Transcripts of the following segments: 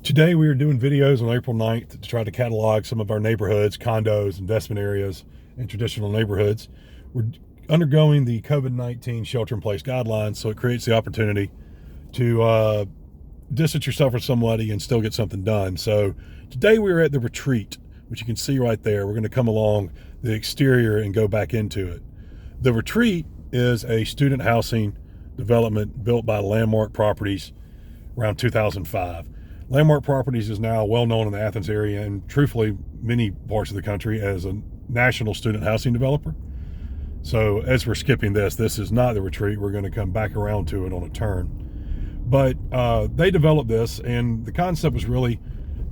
Today we are doing videos on April 9th to try to catalog some of our neighborhoods, condos, investment areas, and traditional neighborhoods. We're undergoing the COVID-19 shelter-in-place guidelines, so it creates the opportunity to distance yourself from somebody and still get something done. So today we are at the retreat, which you can see right there. We're going to come along the exterior and go back into it. The retreat is a student housing development built by Landmark Properties around 2005. Landmark Properties is now well known in the Athens area and truthfully many parts of the country as a national student housing developer. So as we're skipping this is not the retreat. We're going to come back around to it on a turn. But they developed this, and the concept was really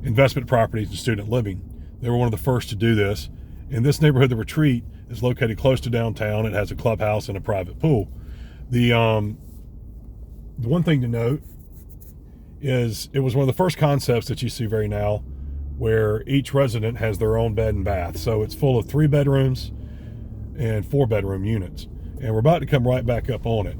investment properties and student living. They were one of the first to do this. In this neighborhood, the retreat is located close to downtown. It has a clubhouse and a private pool. The one thing to note is it was one of the first concepts that you see very now where each resident has their own bed and bath. So it's full of 3 bedrooms and 4 bedroom units. And we're about to come right back up on it.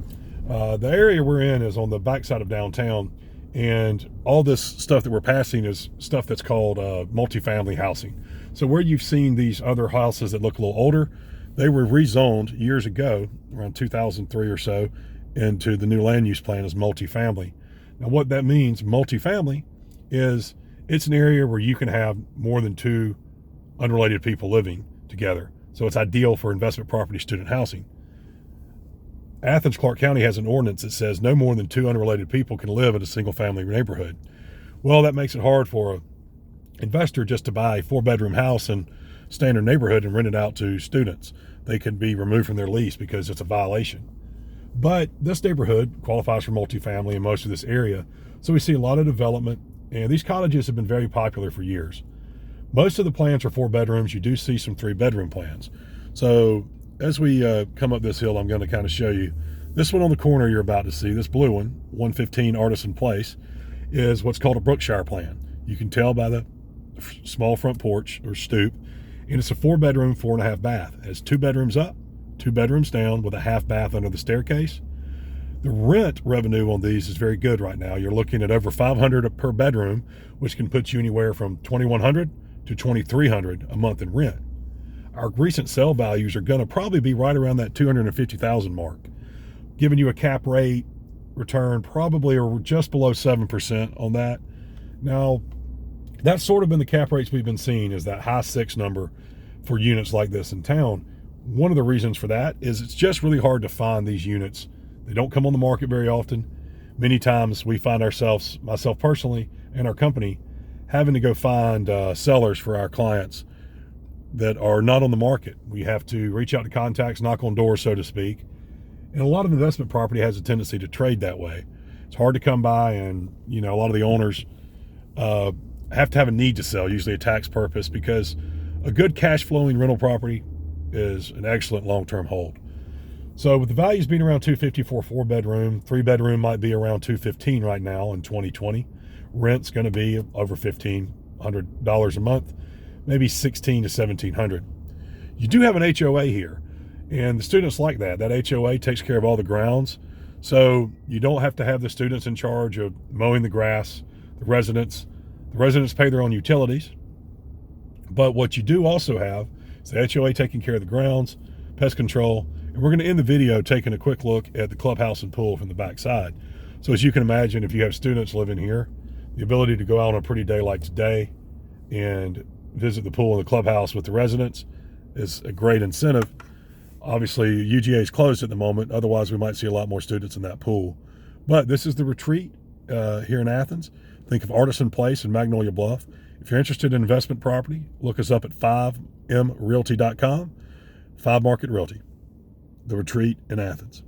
The area we're in is on the backside of downtown, and all this stuff that we're passing is stuff that's called multifamily housing. So where you've seen these other houses that look a little older, they were rezoned years ago, around 2003 or so, into the new land use plan as multifamily. Now what that means, multifamily, is it's an area where you can have more than 2 unrelated people living together. So it's ideal for investment property student housing. Athens, Clark County has an ordinance that says no more than 2 unrelated people can live in a single family neighborhood. Well, that makes it hard for an investor just to buy a 4-bedroom house in standard neighborhood and rent it out to students. They could be removed from their lease because it's a violation. But this neighborhood qualifies for multifamily in most of this area. So we see a lot of development, and these cottages have been very popular for years. Most of the plans are 4 bedrooms. You do see some 3-bedroom plans. So as we come up this hill, I'm going to kind of show you this one on the corner you're about to see, this blue one, 115 Artisan Place, is what's called a Brookshire plan. You can tell by the small front porch or stoop, and it's a 4-bedroom, 4.5 bath. It has 2 bedrooms up, 2 bedrooms down with a half bath under the staircase. The rent revenue on these is very good right now. You're looking at over $500 per bedroom, which can put you anywhere from $2,100 to $2,300 a month in rent. Our recent sale values are going to probably be right around that $250,000 mark, giving you a cap rate return probably or just below 7% on that. Now, that's sort of been the cap rates we've been seeing, is that high 6 number for units like this in town. One of the reasons for that is it's just really hard to find these units. They don't come on the market very often. Many times we find ourselves, myself personally and our company, having to go find sellers for our clients that are not on the market. We have to reach out to contacts, knock on doors, so to speak. And a lot of investment property has a tendency to trade that way. It's hard to come by, and a lot of the owners have to have a need to sell, usually a tax purpose, because a good cash flowing rental property is an excellent long-term hold. So with the values being around $250 for a 4-bedroom, 3-bedroom might be around $215 right now in 2020. Rent's going to be over $1,500 a month, maybe $1,600 to $1,700. You do have an HOA here, and the students like that. That HOA takes care of all the grounds, so you don't have to have the students in charge of mowing the grass. The residents pay their own utilities. But what you do also have is the HOA taking care of the grounds, pest control, and we're going to end the video taking a quick look at the clubhouse and pool from the back side. So as you can imagine, if you have students living here, the ability to go out on a pretty day like today and visit the pool and the clubhouse with the residents is a great incentive. Obviously, UGA is closed at the moment. Otherwise, we might see a lot more students in that pool. But this is the retreat here in Athens. Think of Artisan Place in Magnolia Bluff. If you're interested in investment property, look us up at 5mrealty.com, 5 Market Realty, the retreat in Athens.